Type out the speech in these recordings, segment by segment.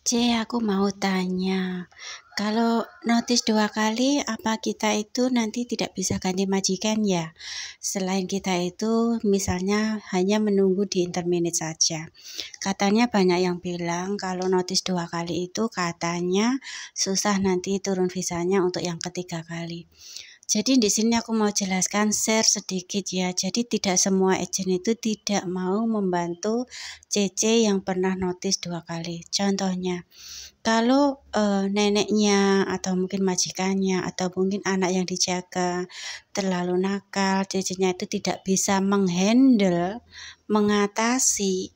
Aku mau tanya, kalau notice 2 kali, apa kita itu nanti tidak bisa ganti majikan ya? Selain kita itu misalnya hanya menunggu di interminate saja. Katanya banyak yang bilang kalau notice 2 kali itu katanya susah nanti turun visanya untuk yang ketiga kali. Jadi di sini aku mau jelaskan share sedikit ya. Jadi tidak semua agen itu tidak mau membantu CC yang pernah notice 2 kali. Contohnya, kalau, neneknya atau mungkin majikannya atau mungkin anak yang dijaga terlalu nakal, CC-nya itu tidak bisa menghandle, mengatasi,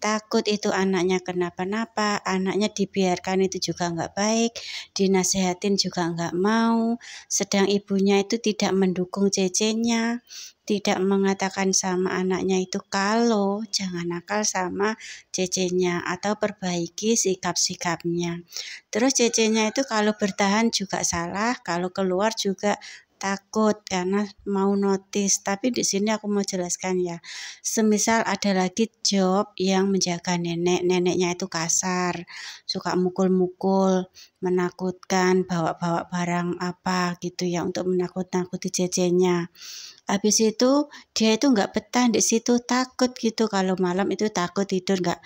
takut itu anaknya kenapa-napa, anaknya dibiarkan itu juga nggak baik, dinasehatin juga nggak mau, sedang ibunya itu tidak mendukung CC-nya, tidak mengatakan sama anaknya itu kalau jangan nakal sama CC-nya atau perbaiki sikap-sikapnya. Terus CC-nya itu kalau bertahan juga salah, kalau keluar juga takut karena mau notice. Tapi di sini aku mau jelaskan ya. Semisal ada lagi job yang menjaga nenek, neneknya itu kasar, suka mukul-mukul, menakutkan, bawa-bawa barang apa gitu ya untuk menakut-nakuti CC-nya. Habis itu dia itu nggak betah di situ, takut gitu kalau malam itu takut tidur nggak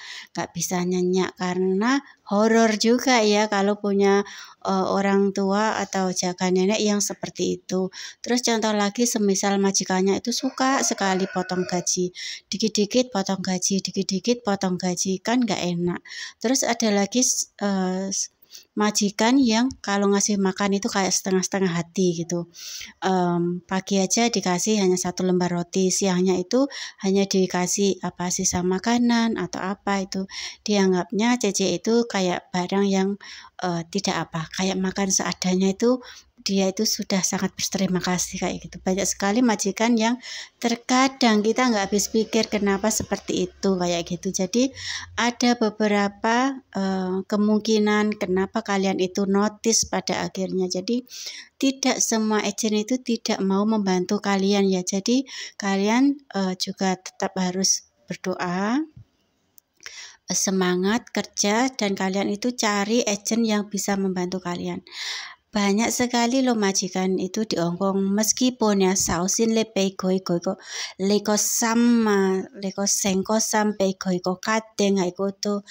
bisa nyenyak karena horor juga ya kalau punya, orang tua atau jaga nenek yang seperti itu. Terus contoh lagi semisal majikannya itu suka sekali potong gaji, dikit-dikit potong gaji, dikit-dikit potong gaji, kan nggak enak. Terus ada lagi majikan yang kalau ngasih makan itu kayak setengah-setengah hati gitu. Pagi aja dikasih hanya 1 lembar roti, siangnya itu hanya dikasih apa, sisa makanan atau apa itu. Dianggapnya Cece itu kayak barang yang, tidak apa, kayak makan seadanya itu dia itu sudah sangat berterima kasih kayak gitu. Banyak sekali majikan yang terkadang kita nggak habis pikir kenapa seperti itu, kayak gitu. Jadi ada beberapa, kemungkinan kenapa kalian itu notice pada akhirnya. Jadi tidak semua agen itu tidak mau membantu kalian ya. Jadi kalian, juga tetap harus berdoa, semangat kerja dan kalian itu cari agen yang bisa membantu kalian. Banyak sekali loh majikan itu di Hong Kong meskipun ya sausin le pei goi goi ko le ko sama le ko seng ko sampai goi ko kadeng ai ko to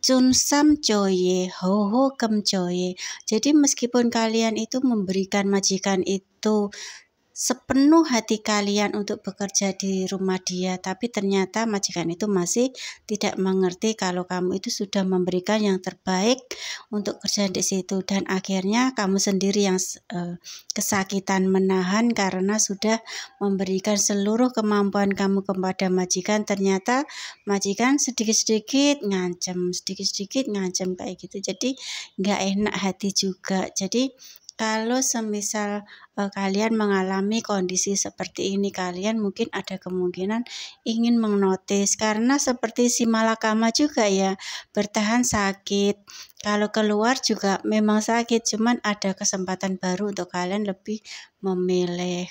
Chun sam joye, ho ho kem joye. Jadi meskipun kalian itu memberikan majikan itu sepenuh hati kalian untuk bekerja di rumah dia, tapi ternyata majikan itu masih tidak mengerti kalau kamu itu sudah memberikan yang terbaik untuk kerja di situ dan akhirnya kamu sendiri yang kesakitan menahan karena sudah memberikan seluruh kemampuan kamu kepada majikan, ternyata majikan sedikit-sedikit ngancem kayak gitu. Jadi nggak enak hati juga. Jadi kalau semisal kalian mengalami kondisi seperti ini, kalian mungkin ada kemungkinan ingin menotis karena seperti si malakama juga ya, bertahan sakit. Kalau keluar juga memang sakit, cuman ada kesempatan baru untuk kalian lebih memilih.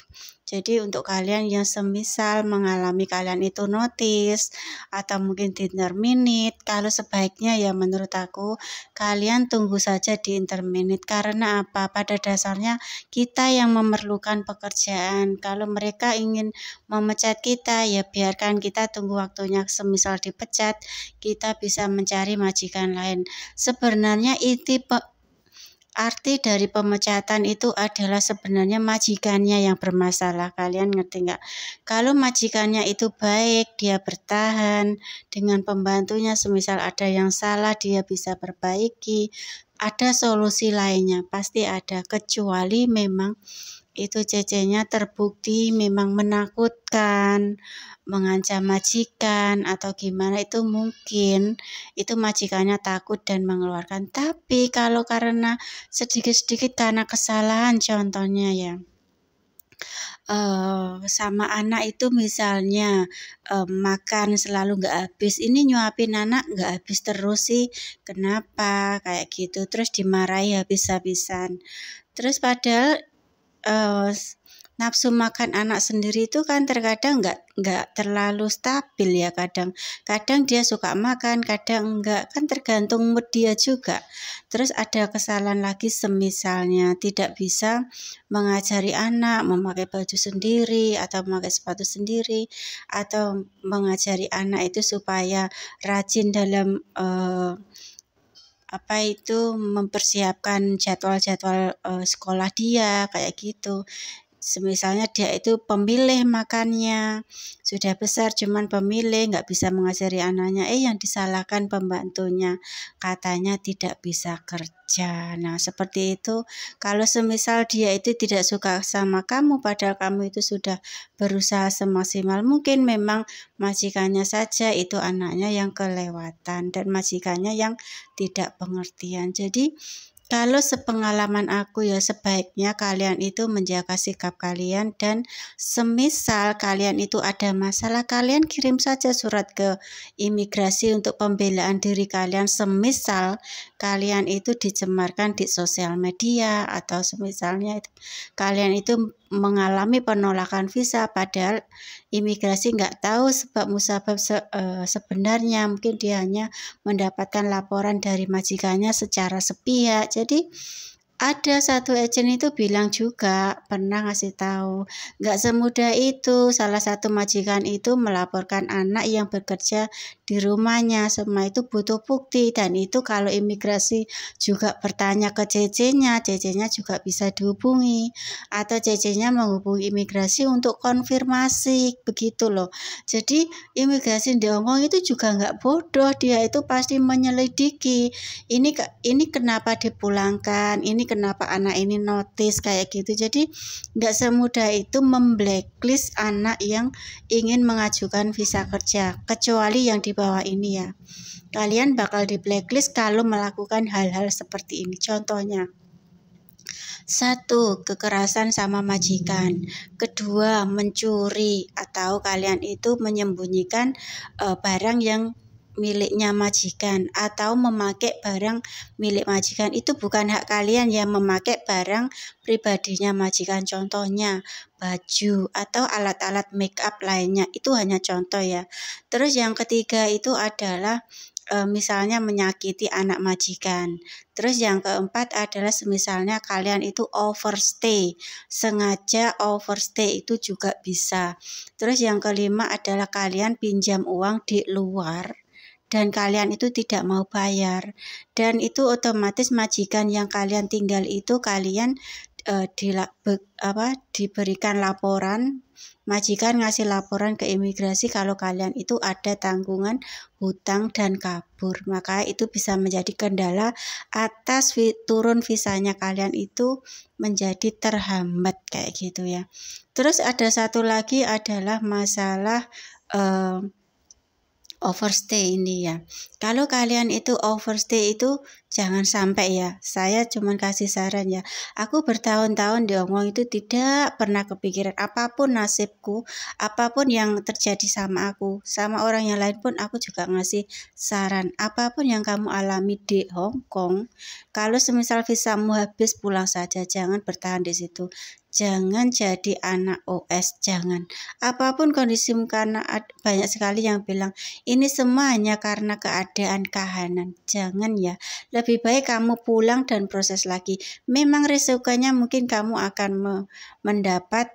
Jadi untuk kalian yang semisal mengalami kalian itu notice atau mungkin interminate, kalau sebaiknya ya menurut aku kalian tunggu saja di interminate karena apa? Pada dasarnya kita yang memerlukan pekerjaan. Kalau mereka ingin memecat kita, ya biarkan kita tunggu waktunya. Semisal dipecat, kita bisa mencari majikan lain. Sebenarnya arti dari pemecatan itu adalah sebenarnya majikannya yang bermasalah. Kalian ngerti nggak? Kalau majikannya itu baik, dia bertahan dengan pembantunya. Semisal ada yang salah, dia bisa perbaiki. Ada solusi lainnya, pasti ada. Kecuali memang itu CC-nya terbukti memang menakutkan, mengancam majikan atau gimana itu mungkin itu majikannya takut dan mengeluarkan. Tapi kalau karena sedikit-sedikit karena kesalahan contohnya ya, sama anak itu misalnya, makan selalu nggak habis, ini nyuapin anak nggak habis terus sih, kenapa? Kayak gitu, terus dimarahi habis-habisan. Terus padahal, eee nafsu makan anak sendiri itu kan terkadang nggak terlalu stabil ya, kadang dia suka makan, kadang enggak, kan tergantung mood dia juga. Terus ada kesalahan lagi semisalnya tidak bisa mengajari anak memakai baju sendiri atau memakai sepatu sendiri, atau mengajari anak itu supaya rajin dalam mempersiapkan jadwal-jadwal sekolah dia kayak gitu. Misalnya dia itu pemilih makannya, sudah besar cuman pemilih, nggak bisa mengajari anaknya, yang disalahkan pembantunya, katanya tidak bisa kerja. Nah seperti itu, kalau semisal dia itu tidak suka sama kamu, padahal kamu itu sudah berusaha semaksimal mungkin, memang majikannya saja itu anaknya yang kelewatan dan majikannya yang tidak pengertian. Jadi kalau sepengalaman aku ya, sebaiknya kalian itu menjaga sikap kalian, dan semisal kalian itu ada masalah, kalian kirim saja surat ke imigrasi untuk pembelaan diri kalian. Semisal kalian itu dicemarkan di sosial media, atau semisalnya kalian itu mengalami penolakan visa, padahal imigrasi nggak tahu sebab musabab sebenarnya, mungkin dia hanya mendapatkan laporan dari majikannya secara sepihak. Jadi ada satu agen itu bilang juga, pernah ngasih tahu, nggak semudah itu. Salah satu majikan itu melaporkan anak yang bekerja di rumahnya, semua itu butuh bukti, dan itu kalau imigrasi juga bertanya ke CC-nya, CC-nya juga bisa dihubungi, atau CC-nya menghubungi imigrasi untuk konfirmasi, begitu loh. Jadi imigrasi di Hongkong itu juga nggak bodoh, dia itu pasti menyelidiki, ini kenapa dipulangkan, ini kenapa anak ini notice kayak gitu. Jadi nggak semudah itu memblacklist anak yang ingin mengajukan visa kerja, kecuali yang di bawah ini ya. Kalian bakal di blacklist kalau melakukan hal-hal seperti ini. Contohnya, 1. Kekerasan sama majikan. 2. Mencuri, atau kalian itu menyembunyikan barang yang miliknya majikan, atau memakai barang milik majikan. Itu bukan hak kalian ya, memakai barang pribadinya majikan, contohnya baju atau alat-alat make up lainnya, itu hanya contoh ya. Terus yang ketiga itu adalah misalnya menyakiti anak majikan. Terus yang keempat adalah misalnya kalian itu overstay, sengaja overstay, itu juga bisa. Terus yang kelima adalah kalian pinjam uang di luar dan kalian itu tidak mau bayar, dan itu otomatis majikan yang kalian tinggal itu kalian diberikan laporan, majikan ngasih laporan ke imigrasi kalau kalian itu ada tanggungan hutang dan kabur, maka itu bisa menjadi kendala atas turun visanya kalian itu menjadi terhambat kayak gitu ya. Terus ada satu lagi adalah masalah overstay ini ya. Kalau kalian itu overstay itu jangan sampai ya. Saya cuma kasih saran ya. Aku bertahun-tahun di Hongkong itu tidak pernah kepikiran apapun nasibku, apapun yang terjadi sama aku, sama orang yang lain pun aku juga ngasih saran. Apapun yang kamu alami di Hongkong, kalau semisal visamu habis, pulang saja, jangan bertahan di situ. Jangan jadi anak OS, jangan. Apapun kondisimu, karena banyak sekali yang bilang ini semua hanya karena keadaan kahanan. Jangan ya. Lebih baik kamu pulang dan proses lagi. Memang resikonya mungkin kamu akan mendapat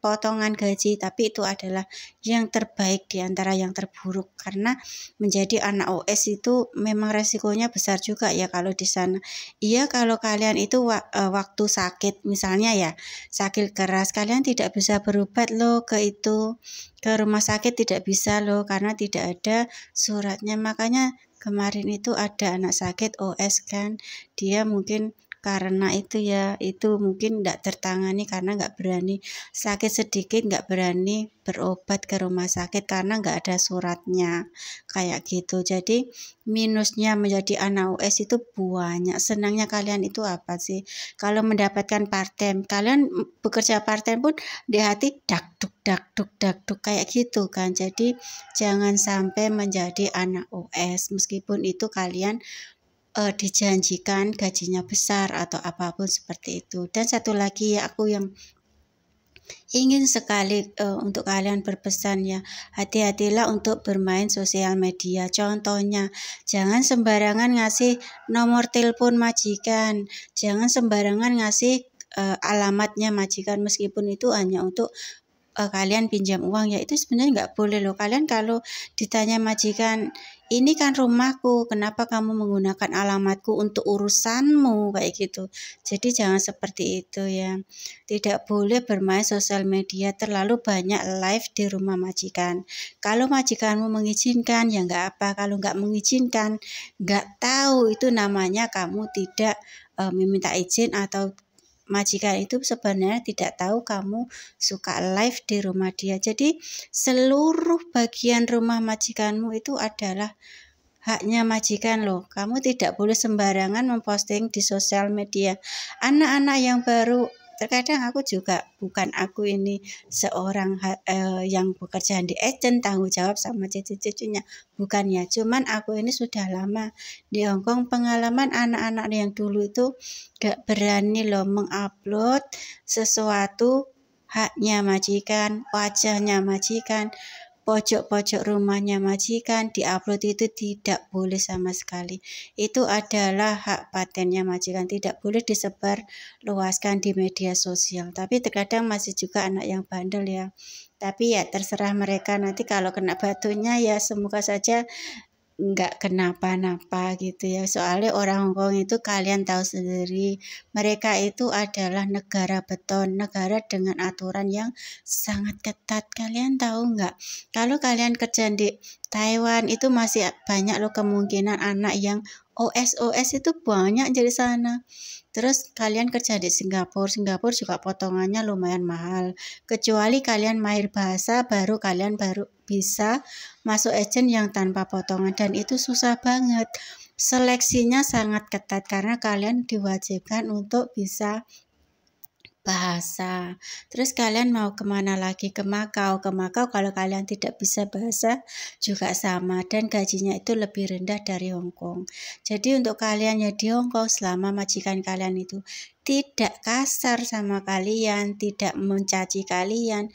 potongan gaji, tapi itu adalah yang terbaik di antara yang terburuk, karena menjadi anak OS itu memang resikonya besar juga ya kalau di sana. Iya, kalau kalian itu waktu sakit misalnya ya, sakit keras, kalian tidak bisa berobat loh ke rumah sakit, tidak bisa loh karena tidak ada suratnya. Makanya kemarin itu ada anak sakit OS kan, dia mungkin karena itu ya, itu mungkin tidak tertangani karena nggak berani, sakit sedikit nggak berani berobat ke rumah sakit karena nggak ada suratnya kayak gitu. Jadi minusnya menjadi anak US itu banyak. Senangnya kalian itu apa sih? Kalau mendapatkan part-time, kalian bekerja part-time pun di hati dak-duk kayak gitu kan. Jadi jangan sampai menjadi anak US meskipun itu kalian dijanjikan gajinya besar atau apapun seperti itu. Dan satu lagi ya, aku yang Ingin sekali untuk kalian berpesan ya, hati-hatilah untuk bermain sosial media. Contohnya, jangan sembarangan ngasih nomor telepon majikan, jangan sembarangan ngasih alamatnya majikan meskipun itu hanya untuk kalian pinjam uang, ya itu sebenarnya nggak boleh loh. Kalian kalau ditanya majikan, ini kan rumahku, kenapa kamu menggunakan alamatku untuk urusanmu, kayak gitu. Jadi jangan seperti itu ya. Tidak boleh bermain sosial media terlalu banyak live di rumah majikan. Kalau majikanmu mengizinkan ya nggak apa, kalau nggak mengizinkan, nggak tahu, itu namanya kamu tidak meminta izin, atau majikan itu sebenarnya tidak tahu kamu suka live di rumah dia. Jadi seluruh bagian rumah majikanmu itu adalah haknya majikan loh. Kamu tidak boleh sembarangan memposting di sosial media. Anak-anak yang baru, terkadang aku ini seorang yang bekerja di agent, tanggung jawab sama cucu-cucunya, bukan ya. Cuman aku ini sudah lama di Hongkong, pengalaman anak-anak yang dulu itu gak berani loh mengupload sesuatu haknya majikan, wajahnya majikan, pojok-pojok rumahnya majikan diupload, itu tidak boleh sama sekali. Itu adalah hak patennya majikan, tidak boleh disebar luaskan di media sosial. Tapi terkadang masih juga anak yang bandel ya. Tapi ya terserah mereka, nanti kalau kena batunya ya semoga saja nggak kenapa-napa gitu ya. Soalnya orang Hongkong itu kalian tahu sendiri, mereka itu adalah negara beton, negara dengan aturan yang sangat ketat. Kalian tahu nggak? Kalau kalian kerja di Taiwan itu masih banyak loh kemungkinan anak yang OS itu banyak dari sana. Terus kalian kerja di Singapura juga potongannya lumayan mahal. Kecuali kalian mahir bahasa, kalian baru bisa masuk agent yang tanpa potongan, dan itu susah banget. Seleksinya sangat ketat karena kalian diwajibkan untuk bisa bahasa. Terus kalian mau kemana lagi? Ke Makau. Kalau kalian tidak bisa bahasa juga sama, dan gajinya itu lebih rendah dari Hong Kong. Jadi untuk kalian yang di Hong Kong, selama majikan kalian itu tidak kasar sama kalian, tidak mencaci kalian,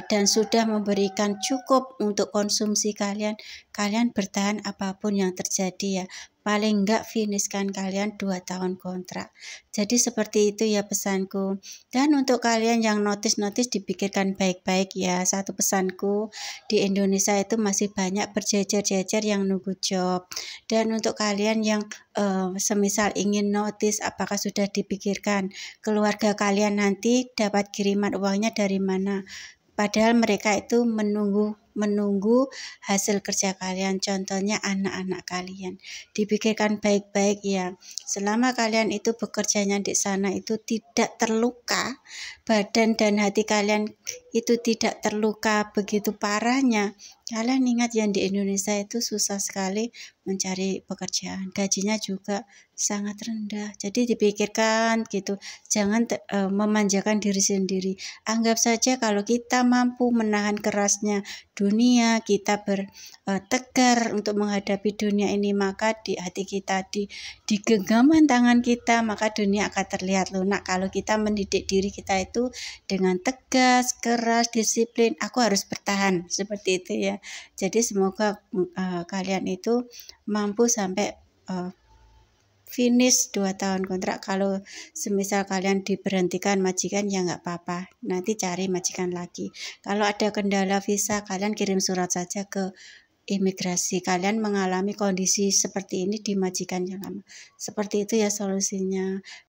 dan sudah memberikan cukup untuk konsumsi kalian, kalian bertahan apapun yang terjadi ya. Paling enggak finishkan kalian 2 tahun kontrak. Jadi seperti itu ya pesanku. Dan untuk kalian yang notice dipikirkan baik-baik ya. Satu pesanku, di Indonesia itu masih banyak berjejer-jejer yang nunggu job. Dan untuk kalian yang semisal ingin notice, apakah sudah dipikirkan keluarga kalian nanti dapat kiriman uangnya dari mana? Padahal mereka itu menunggu hasil kerja kalian, contohnya anak-anak kalian. Dipikirkan baik-baik ya. Selama kalian itu bekerjanya di sana itu tidak terluka, badan dan hati kalian itu tidak terluka begitu parahnya, kalian ingat yang di Indonesia itu susah sekali mencari pekerjaan. Gajinya juga sangat rendah. Jadi dipikirkan gitu. Jangan memanjakan diri sendiri. Anggap saja kalau kita mampu menahan kerasnya dunia, kita bertegar untuk menghadapi dunia ini, maka di hati kita, di genggaman tangan kita, maka dunia akan terlihat lunak. Kalau kita mendidik diri kita itu dengan tegas, keras, disiplin, aku harus bertahan, seperti itu ya. Jadi semoga kalian itu mampu sampai finish 2 tahun kontrak. Kalau semisal kalian diberhentikan majikan ya nggak apa-apa, nanti cari majikan lagi. Kalau ada kendala visa, kalian kirim surat saja ke imigrasi. Kalian mengalami kondisi seperti ini di majikan yang lama. Seperti itu ya solusinya.